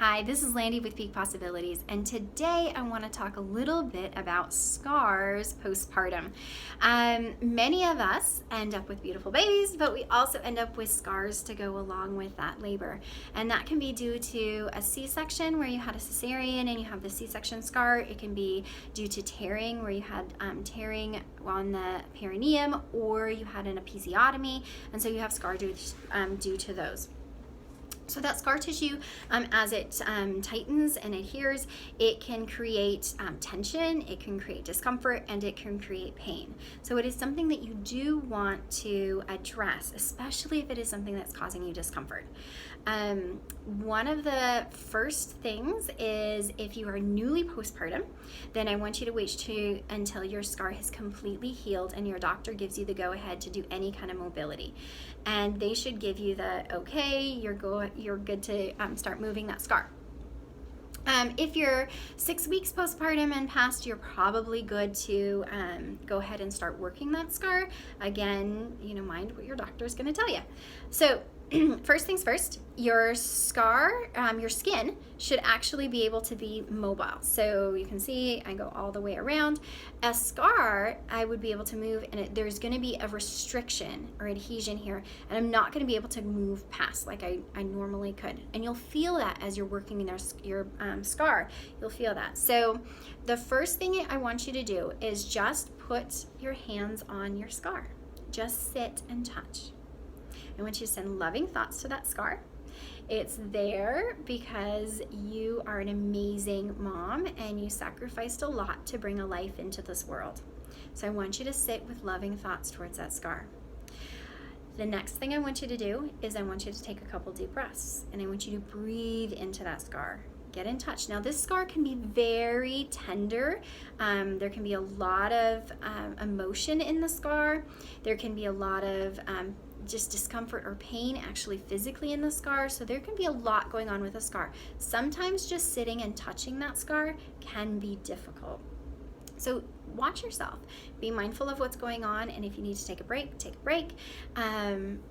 Hi, this is Landy with Peak Possibilities, and today I want to talk a little bit about scars postpartum. Many of us end up with beautiful babies, but we also end up with scars to go along with that labor. And that can be due to a C-section where you had a cesarean and you have the C-section scar. It can be due to tearing where you had tearing on the perineum, or you had an episiotomy, and so you have scar due to those. So that scar tissue, as it tightens and adheres, it can create tension, it can create discomfort, and it can create pain. So it is something that you do want to address, especially if it is something that's causing you discomfort. One of the first things is if you are newly postpartum, then I want you to wait until your scar has completely healed and your doctor gives you the go-ahead to do any kind of mobility. And they should give you the okay, you're good to start moving that scar. If you're 6 weeks postpartum and past, you're probably good to go ahead and start working that scar. Again, mind what your doctor is going to tell you. So first things first, your scar, your skin should actually be able to be mobile. So you can see I go all the way around. A scar, I would be able to move, and there's going to be a restriction or adhesion here, and I'm not going to be able to move past like I normally could. And you'll feel that as you're working in your scar. You'll feel that. So the first thing I want you to do is just put your hands on your scar. Just sit and touch. I want you to send loving thoughts to that scar. It's there because you are an amazing mom and you sacrificed a lot to bring a life into this world. So I want you to sit with loving thoughts towards that scar. The next thing I want you to do is I want you to take a couple deep breaths, and I want you to breathe into that scar. Get in touch. Now this scar can be very tender. There can be a lot of emotion in the scar. There can be a lot of just discomfort or pain actually physically in the scar. So there can be a lot going on with a scar. Sometimes just sitting and touching that scar can be difficult. So watch yourself. Be mindful of what's going on, and if you need to take a break, take a break.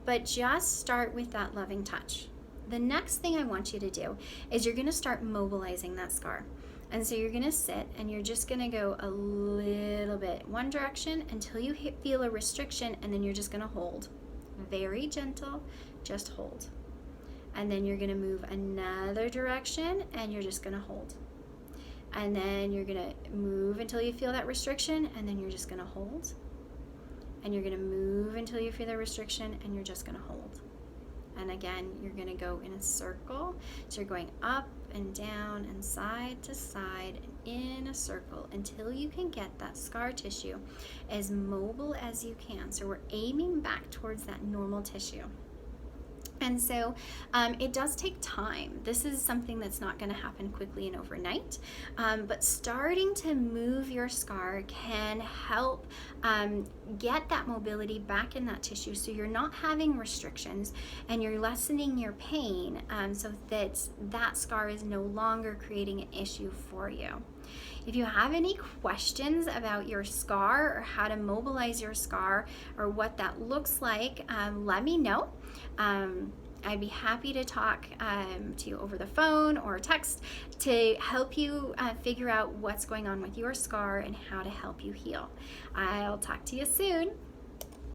But just start with that loving touch. The next thing I want you to do is you're going to start mobilizing that scar. And so you're going to sit and you're just going to go a little bit one direction until you feel a restriction, and then you're just going to hold. Very gentle, just hold. And then you're going to move another direction and you're just going to hold. And then you're going to move until you feel that restriction, and then you're just going to hold. And you're going to move until you feel the restriction, and you're just going to hold. And again, you're going to go in a circle. So you're going up and down and side to side and in a circle until you can get that scar tissue as mobile as you can. So we're aiming back towards that normal tissue. And so it does take time. This is something that's not going to happen quickly and overnight, but starting to move your scar can help get that mobility back in that tissue, so you're not having restrictions and you're lessening your pain, so that scar is no longer creating an issue for you. If you have any questions about your scar or how to mobilize your scar or what that looks like, let me know. I'd be happy to talk to you over the phone or text to help you figure out what's going on with your scar and how to help you heal. I'll talk to you soon.